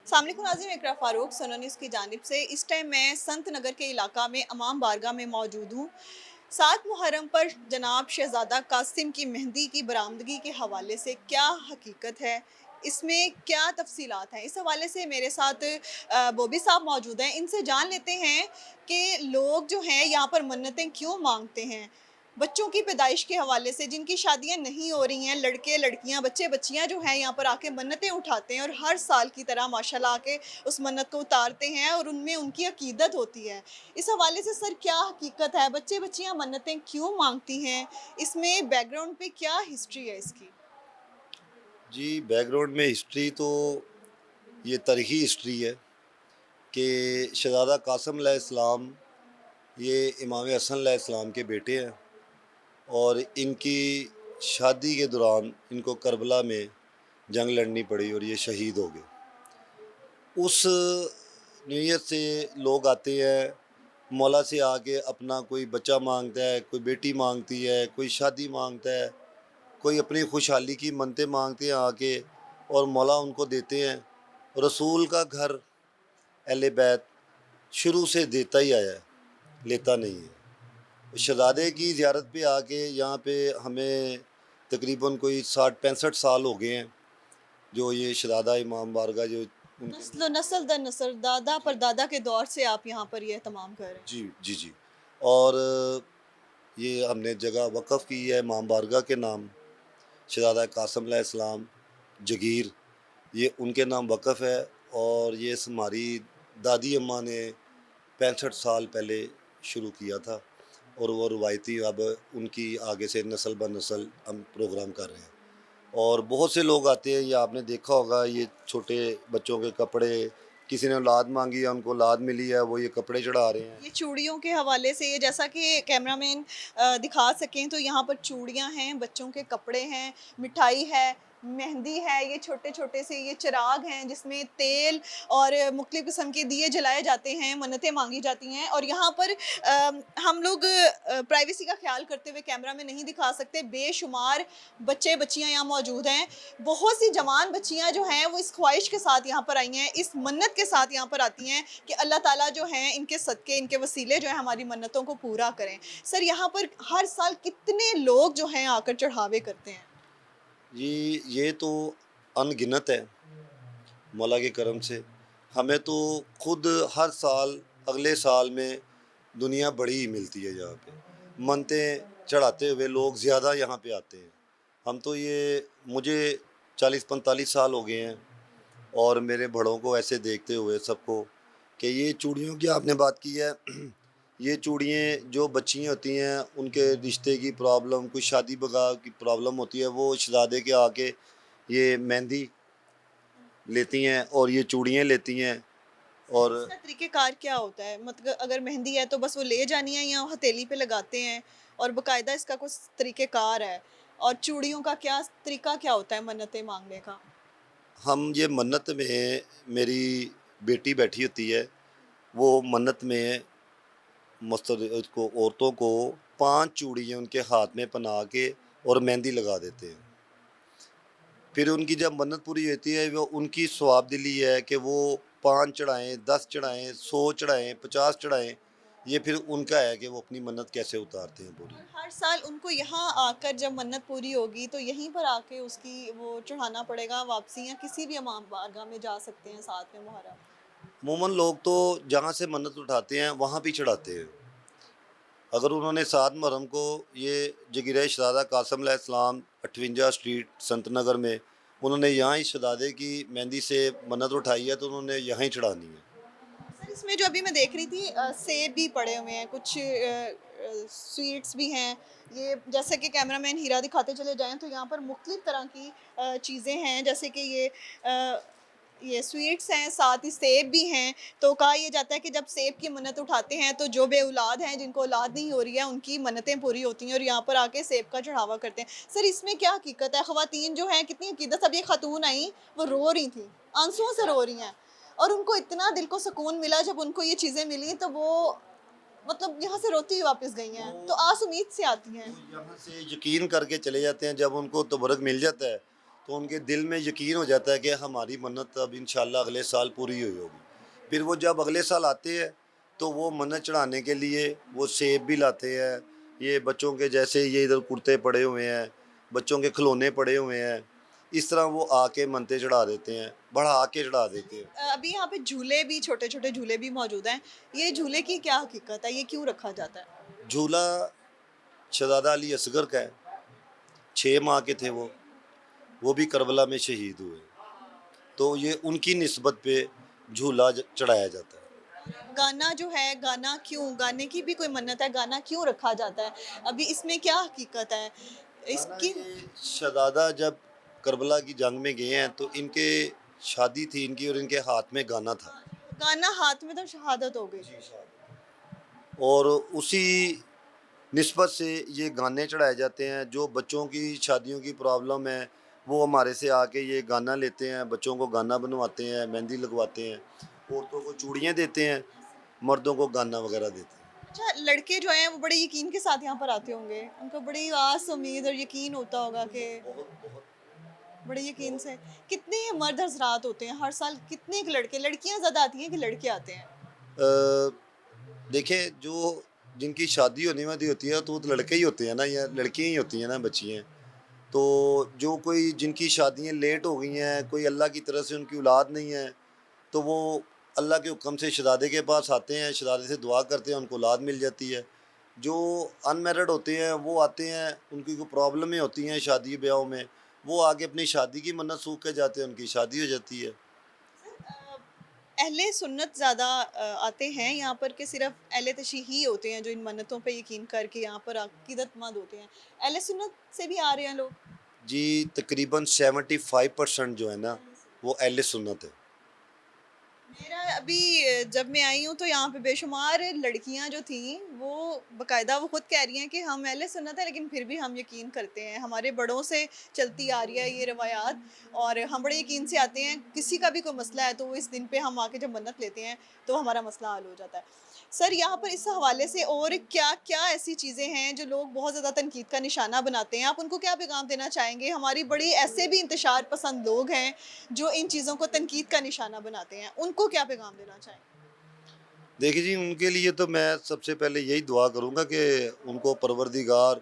सामने नाज़रीन इकरा फ़ारूक सनोनिस की जानिब से इस टाइम मैं संत नगर के इलाका में इमाम बारगाह में मौजूद हूँ। 7 मुहर्रम पर जनाब शहज़ादा कासिम की मेहंदी की बरामदगी के हवाले से क्या हकीकत है? इसमें क्या तफ़सीलात हैं? इस हवाले से मेरे साथ बॉबी साहब मौजूद हैं। इनसे जान लेते हैं कि लोग जो हैं यहाँ पर मन्नतें क्यों माँगते हैं? बच्चों की पैदाइश के हवाले से जिनकी शादियाँ नहीं हो रही हैं, लड़के-लड़कियाँ, बच्चे-बच्चियाँ जो हैं यहाँ पर आके मन्नतें उठाते हैं और हर साल की तरह माशाल्लाह आके उस मन्नत को उतारते हैं और उनमें उनकी अकीदत होती है। इस हवाले से सर क्या हकीकत है? बच्चे-बच्चियाँ मन्नतें क्यों माँगती हैं? इसमें बैकग्राउंड पे क्या हिस्ट्री है इसकी? जी, बैकग्राउंड में हिस्ट्री तो ये तारीख़ी हिस्ट्री है कि शहज़ादा कासिम अलैहिस्सलाम ये इमाम हसन अलैहिस्सलाम के बेटे हैं और इनकी शादी के दौरान इनको करबला में जंग लड़नी पड़ी और ये शहीद हो गए। उस नीयत से लोग आते हैं, मौला से आके अपना कोई बच्चा माँगता है, कोई बेटी माँगती है, कोई शादी माँगता है, कोई अपनी खुशहाली की मन्नतें माँगते हैं आके और मौला उनको देते हैं। रसूल का घर अहले बैत शुरू से देता ही आया है, लेता नहीं है। शहज़ादे की ज़ियारत पे आके यहाँ पे हमें तकरीबन कोई 60-65 साल हो गए हैं, जो ये शहज़ादा इमाम बारगाह जो उनके नस्ल दर नस्ल, दादा परदादा के दौर से आप यहाँ पर ये तमाम कर रहे हैं। जी, जी, जी। और ये हमने जगह वक़्फ़ की है इमाम बारगाह के नाम, शहज़ादा कासिम अलैहिस्सलाम जगीर, ये उनके नाम वक़्फ़ है और ये हमारी दादी अम्मा ने 65 साल पहले शुरू किया था और वो रवायती अब उनकी आगे से नस्ल ब नस्ल हम प्रोग्राम कर रहे हैं। और बहुत से लोग आते हैं, ये आपने देखा होगा, ये छोटे बच्चों के कपड़े, किसी ने औलाद माँगी है, उनको औलाद मिली है, वो ये कपड़े चढ़ा रहे हैं। ये चूड़ियों के हवाले से ये जैसा कि कैमरामैन दिखा सकें तो यहाँ पर चूड़ियाँ हैं, बच्चों के कपड़े हैं, मिठाई है, मेहंदी है, ये छोटे-छोटे से ये चिराग हैं जिसमें तेल और मुख्तलिफ़ किस्म के दिए जलाए जाते हैं, मन्नतें माँगी जाती हैं और यहाँ पर हम लोग प्राइवेसी का ख़्याल करते हुए कैमरा में नहीं दिखा सकते, बेशुमार बच्चे-बच्चियाँ यहाँ मौजूद हैं। बहुत सी जवान बच्चियाँ जो हैं वो इस ख़्वाहिश के साथ यहाँ पर आई हैं, इस मन्नत के साथ यहाँ पर आती हैं कि अल्लाह ताला जो हैं इनके सदक़े, इनके वसीले जो हैं हमारी मन्नतों को पूरा करें। सर यहाँ पर हर साल कितने लोग जो हैं आकर चढ़ावे करते हैं? ये तो अनगिनत है, मौला के करम से। हमें तो खुद हर साल अगले साल में दुनिया बड़ी ही मिलती है यहाँ पे। मन्नतें चढ़ाते हुए लोग ज़्यादा यहाँ पे आते हैं। हम तो ये मुझे 40-45 साल हो गए हैं और मेरे बड़ों को ऐसे देखते हुए सबको कि ये चूड़ियों की आपने बात की है, ये चूड़ियाँ जो बच्चियाँ होती हैं उनके रिश्ते की प्रॉब्लम, कोई शादी ब्याह की प्रॉब्लम होती है, वो शहज़ादे के आके ये मेहंदी लेती हैं और ये चूड़ियाँ लेती हैं। सर और इसका तरीक़ेकार क्या होता है? मतलब अगर मेहंदी है तो बस वो ले जानी है या हथेली पे लगाते हैं और बाकायदा इसका कुछ तरीक़ेकार है? और चूड़ियों का क्या तरीक़ा क्या होता है मन्नतें माँगने का? हम ये मन्नत में मेरी बेटी बैठी होती है, वो मन्नत में मस्तद उसको औरतों को 5 चूड़ियाँ उनके हाथ में पहना के और मेहंदी लगा देते हैं। फिर उनकी जब मन्नत पूरी होती है, वो उनकी सवाबदिली है कि वो 5 चढ़ाएँ, 10 चढ़ाएँ, 100 चढ़ाएँ, 50 चढ़ाएँ, ये फिर उनका है कि वो अपनी मन्नत कैसे उतारते हैं पूरी। और हर साल उनको यहाँ आकर जब मन्नत पूरी होगी तो यहीं पर आके उसकी वो चढ़ाना पड़ेगा वापसी या किसी भी इमाम बारगाह में जा सकते हैं साथ में मुहर्रम? अमूमन लोग तो जहाँ से मन्नत उठाते हैं, वहाँ भी चढ़ाते हैं। अगर उन्होंने 7 मुहर्रम को ये जगीरा शहज़ादा कासिम अलैहिस्सलाम 58 स्ट्रीट संत नगर में उन्होंने यहाँ ही शहज़ादे की मेहंदी से मन्नत उठाई है, तो उन्होंने यहाँ ही चढ़ानी है। सर इसमें जो अभी मैं देख रही थी सेब भी पड़े हुए हैं, कुछ स्वीट्स भी हैं। ये जैसे कि कैमरामैन हीरा दिखाते चले जाएँ तो यहाँ पर मुख्तलिफ़ तरह की चीज़ें हैं जैसे कि ये स्वीट्स हैं, साथ ही सेब भी हैं। तो कहा ये जाता है कि जब सेब की मन्नत उठाते हैं तो जो बेऔलाद हैं, जिनको औलाद नहीं हो रही है, उनकी मन्नतें पूरी होती हैं और यहाँ पर आके सेब का चढ़ावा करते हैं। सर इसमें क्या हकीकत है? ख़वातीन जो हैं कितनी अकीदत, अब ये खातून आई, वो रो रही थीं, आंसुओं से रो रही हैं। और उनको इतना दिल को सुकून मिला जब उनको ये चीज़ें मिली तो वो मतलब यहाँ से रोती हुई वापस गई हैं। तो वो आस उम्मीद से आती हैं। वो यहाँ से यकीन करके चले जाते हैं, जब उनको तबर्रुक मिल जाता है, तो उनके दिल में यकीन हो जाता है कि हमारी मन्नत अब इंशाल्लाह अगले साल पूरी हुई होगी। फिर वो जब अगले साल आते हैं तो वो मन्नत चढ़ाने के लिए वो सेब भी लाते हैं, ये बच्चों के जैसे ये इधर कुर्ते पड़े हुए हैं, बच्चों के खिलौने पड़े हुए हैं, इस तरह वो आके मन्नतें चढ़ा देते हैं, बढ़ा के चढ़ा देते हैं। अभी यहाँ पे झूले भी, छोटे-छोटे झूले भी मौजूद हैं। ये झूले की क्या हकीकत है? ये क्यों रखा जाता है? झूला शहज़ादा अली असगर का है, 6 माह के थे वो भी करबला में शहीद हुए। तो ये उनकी निस्बत पे झूला चढ़ाया जाता है। गाना जो है, गाना क्यों? गाने की भी कोई मन्नत है, गाना क्यों रखा जाता है? अभी इसमें क्या हकीकत है? गाना इसकी ये शहज़ादा जब करबला की जंग में गए हैं तो इनके शादी थी इनकी और इनके हाथ में गाना था। गाना हाथ में तो शहादत हो गई। और उसी निस्बत से ये गाने चढ़ाए जाते हैं। जो बच्चों की शादियों की प्रॉब्लम है वो हमारे से आके ये गाना लेते हैं, बच्चों को गाना बनवाते हैं, मेहंदी लगवाते हैं, औरतों को चूड़ियाँ देते हैं, मर्दों को गाना वगैरह देते हैं। अच्छा, लड़के जो हैं वो बड़े यकीन के साथ यहाँ पर आते होंगे। उनको बड़ी आस, उम्मीद और यकीन होता होगा कि बहुत बहुत बड़े यकीन से कितने मर्द हज़रात होते हैं हर साल? कितने के लड़के, लड़कियाँ ज़्यादा आती हैं कि लड़के आते हैं? अ, देखिए जो जिनकी शादी होने वाली होती है तो वो तो लड़के ही होते हैं ना या लड़कियाँ ही होती हैं ना बच्चियाँ। तो जो कोई जिनकी शादियाँ लेट हो गई हैं, कोई अल्लाह की तरफ से उनकी औलाद नहीं है, तो वो अल्लाह के हुक्म से शहज़ादे के पास आते हैं, शहज़ादे से दुआ करते हैं, उनको औलाद मिल जाती है। जो अनमैरिड होते हैं वो आते हैं, उनकी कोई प्रॉब्लमें होती हैं शादी ब्याहों में, वो आके अपनी शादी की मन्नत सूख के जाते हैं, उनकी शादी हो जाती है। अ, अहले सुन्नत ज़्यादा आते हैं यहाँ पर कि सिर्फ़ अहले तशय्युह ही होते हैं जो इन मन्नतों पे यकीन करके यहाँ पर अक़ीदतमंद होते हैं? अहले सुन्नत से भी आ रहे हैं लोग? जी, तकरीबन 75% जो है ना, वो अहले सुन्नत है। मेरा अभी जब मैं आई हूँ तो यहाँ पे बेशुमार लड़कियाँ जो थीं वो बाकायदा वो खुद कह रही हैं कि हम अहले सुन्नत है लेकिन फिर भी हम यकीन करते हैं, हमारे बड़ों से चलती आ रही है ये रवायात और हम बड़े यकीन से आते हैं, किसी का भी कोई मसला है तो वो इस दिन पे हम आके जब मन्नत लेते हैं तो हमारा मसला हल हो जाता है। सर, यहाँ पर इस हवाले से और क्या क्या ऐसी चीज़ें हैं जो लोग बहुत ज़्यादा तनकीद का निशाना बनाते हैं, आप उनको क्या पैगाम देना चाहेंगे? हमारी बड़ी ऐसे भी इंतशार पसंद लोग हैं जो इन चीज़ों को तनकीद का निशाना बनाते हैं, उनको क्या पैगाम देना चाहेंगे? देखिए जी, उनके लिए तो मैं सबसे पहले यही दुआ करूँगा कि उनको परवरदिगार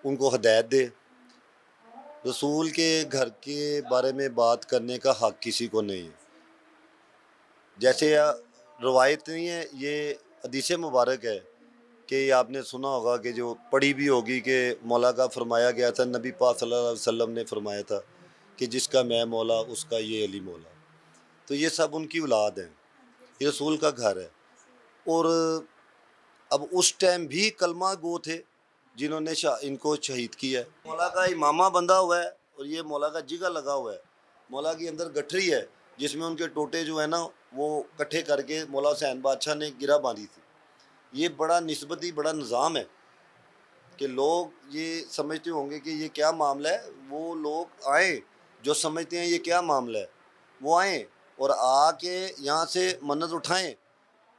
उनको हिदायत दे। रसूल के घर के बारे में बात करने का हक़ किसी को नहीं है। जैसे रवायत नहीं है, ये हदीस मुबारक है कि आपने सुना होगा कि जो पढ़ी भी होगी कि मौला का फ़रमाया गया था, नबी पाक सल्लल्लाहु अलैहि वसल्लम ने फ़रमाया था कि जिसका मैं मौला उसका ये अली मौला। तो ये सब उनकी औलाद हैं, ये रसूल का घर है। और अब उस टाइम भी कलमा गो थे जिन्होंने इनको शहीद किया है। मौला का इमामा बंधा हुआ है और ये मौला का जिगा लगा हुआ है। मौला के अंदर गठरी है जिसमें उनके टोटे जो है ना वो इकट्ठे करके मौला हुसैन बादशाह ने गिरा बांधी थी। ये बड़ा निस्बती बड़ा निज़ाम है कि लोग ये समझते होंगे कि ये क्या मामला है। वो लोग आएँ जो समझते हैं ये क्या मामला है, वो आएँ और आके यहाँ से मन्नत उठाएँ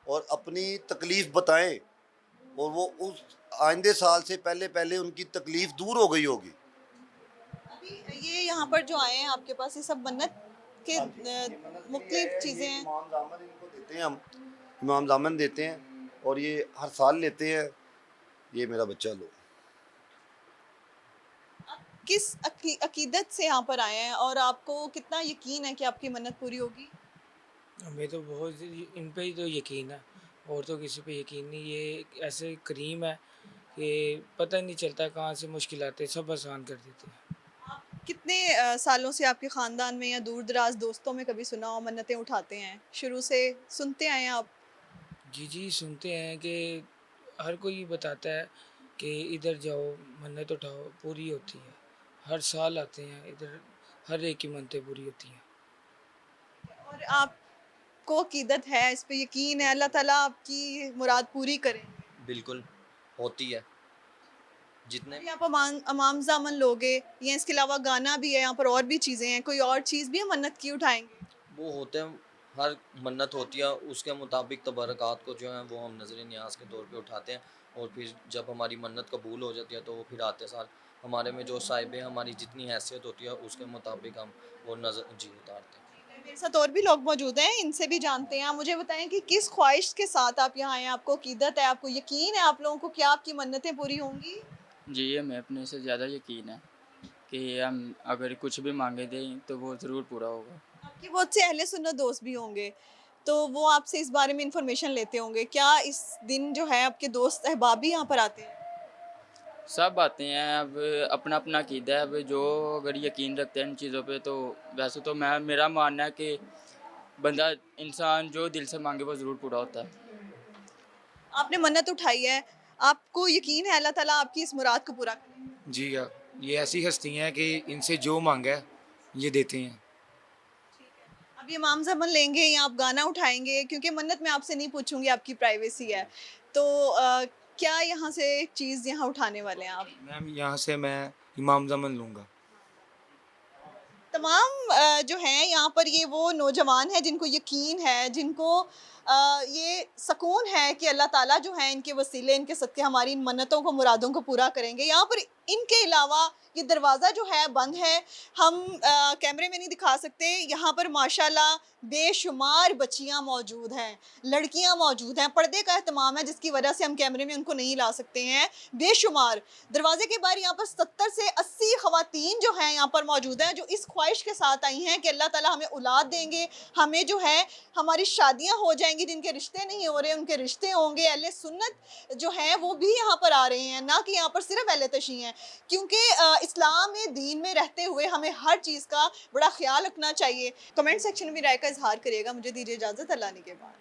और अपनी तकलीफ़ बताएँ और वो उस आइंदे साल से पहले उनकी तकलीफ़ दूर हो गई होगी। अभी ये यहाँ पर जो आए हैं आपके पास ये सब मन्नत के हाँ जी, ये मन्नत के लिए मुख्तलिफ है, ये चीज़ें हैं। इमाम ज़ामन इनको देते हैं हम, इमाम ज़ामन देते हैं और ये हर साल लेते हैं। ये मेरा बच्चा लो। आप किस अकीदत से यहाँ पर आए हैं और आपको कितना यकीन है कि आपकी मन्नत पूरी होगी? हमें तो बहुत इन पे ही तो यकीन है और तो किसी पे यकीन नहीं। ये एक ऐसे करीम है कि पता ही नहीं चलता कहाँ से मुश्किल आते हैं, सब आसान कर देते हैं। कितने सालों से आपके ख़ानदान में या दूर-दराज़ दोस्तों में कभी सुना हो मन्नतें उठाते हैं? शुरू से सुनते आए हैं आप? जी, जी, सुनते हैं कि हर कोई बताता है कि इधर जाओ, मन्नत उठाओ, पूरी होती है। हर साल आते हैं इधर, हर एक की मन्नतें पूरी होती हैं। और आपको अकीदत है, इस पे यकीन है अल्लाह ताला आपकी मुराद पूरी करेंगे? बिल्कुल, होती है। जितने अभी आप अमाम ज़ामन लोगे या इसके अलावा गाना भी है, यहाँ पर और भी चीज़ें हैं, कोई और चीज़ भी है मन्नत की उठाएँगे? वो होते हैं, हर मन्नत होती है, उसके मुताबिक तबर्रुकात को जो है वो हम नज़र न्याज़ के तौर पे उठाते हैं और फिर जब हमारी मन्नत कबूल हो जाती है तो वो फिर आते साल हमारे में जो साहिब हमारी जितनी हैसियत होती है उसके मुताबिक हम वो नज़र जी उतारते हैं। मेरे साथ और भी लोग मौजूद हैं, इनसे भी जानते हैं। आप मुझे बताएं कि किस ख्वाहिश के साथ आप यहाँ आए हैं? आपको अकीदत है, आपको यकीन है आप लोगों को क्या आपकी मन्नतें पूरी होंगी? जी, हमें अपने से ज़्यादा यकीन है कि हम अगर कुछ भी माँगे दें तो वो ज़रूर पूरा होगा। आपके बहुत से अहले सुन्नत दोस्त भी होंगे, तो वो आपसे इस बारे में इंफॉर्मेशन लेते होंगे। क्या इस दिन जो है आपके दोस्त अहबाब भी यहाँ पर आते हैं? सब आते हैं, अब अपना-अपना अकीदा है, अब जो अगर यकीन रखते हैं इन चीज़ों पे तो वैसे तो मैं मेरा मानना है कि बंदा इंसान जो दिल से माँगे वो ज़रूर पूरा होता है। आपने मन्नत उठाई है, आपको यकीन है अल्लाह ताला आपकी इस मुराद को पूरा करेंगे? जी हाँ, ये ऐसी हस्ती हैं कि इनसे जो मांगा है ये देते हैं। अब ये इमाम ज़मन लेंगे या आप गाना उठाएँगे? क्योंकि मन्नत मैं आपसे नहीं पूछूँगी, आपकी प्राइवेसी है। तो क्या यहाँ से चीज़ यहाँ उठाने वाले हैं आप? मैम यहाँ से मैं इमाम ज़मन लूँगा। तमाम जो हैं यहाँ पर ये वो नौजवान हैं जिनको यकीन है, जिनको ये सुकून है कि अल्लाह ताला जो है इनके वसीले, इनके सदक़े हमारी इन मन्नतों को, मुरादों को पूरा करेंगे। यहाँ पर इनके अलावा ये दरवाज़ा जो है बंद है, हम कैमरे में नहीं दिखा सकते। यहाँ पर माशाल्लाह बेशुमार बच्चियाँ मौजूद हैं, लड़कियाँ मौजूद हैं, पर्दे का एहतमाम है जिसकी वजह से हम कैमरे में उनको नहीं ला सकते हैं, बेशुमार। दरवाजे के बाहर यहाँ पर 70 से 80 ख़वातीन जो हैं यहाँ पर मौजूद हैं, जो इस ख्वाहिश के साथ आई हैं कि अल्लाह ताला हमें औलाद देंगे, हमें जो है हमारी शादियाँ हो जाएंगी, जिनके रिश्ते नहीं हो रहे उनके रिश्ते होंगे। अहले सुन्नत जो हैं वो भी यहाँ पर आ रहे हैं, ना कि यहाँ पर सिर्फ अहले तशी हैं, क्योंकि इस्लाम में, दीन में रहते हुए हमें हर चीज़ का बड़ा ख्याल रखना चाहिए। कमेंट सेक्शन में राय का इजहार करिएगा। मुझे दीजिए इजाज़त, अल्लाह ने के बाद।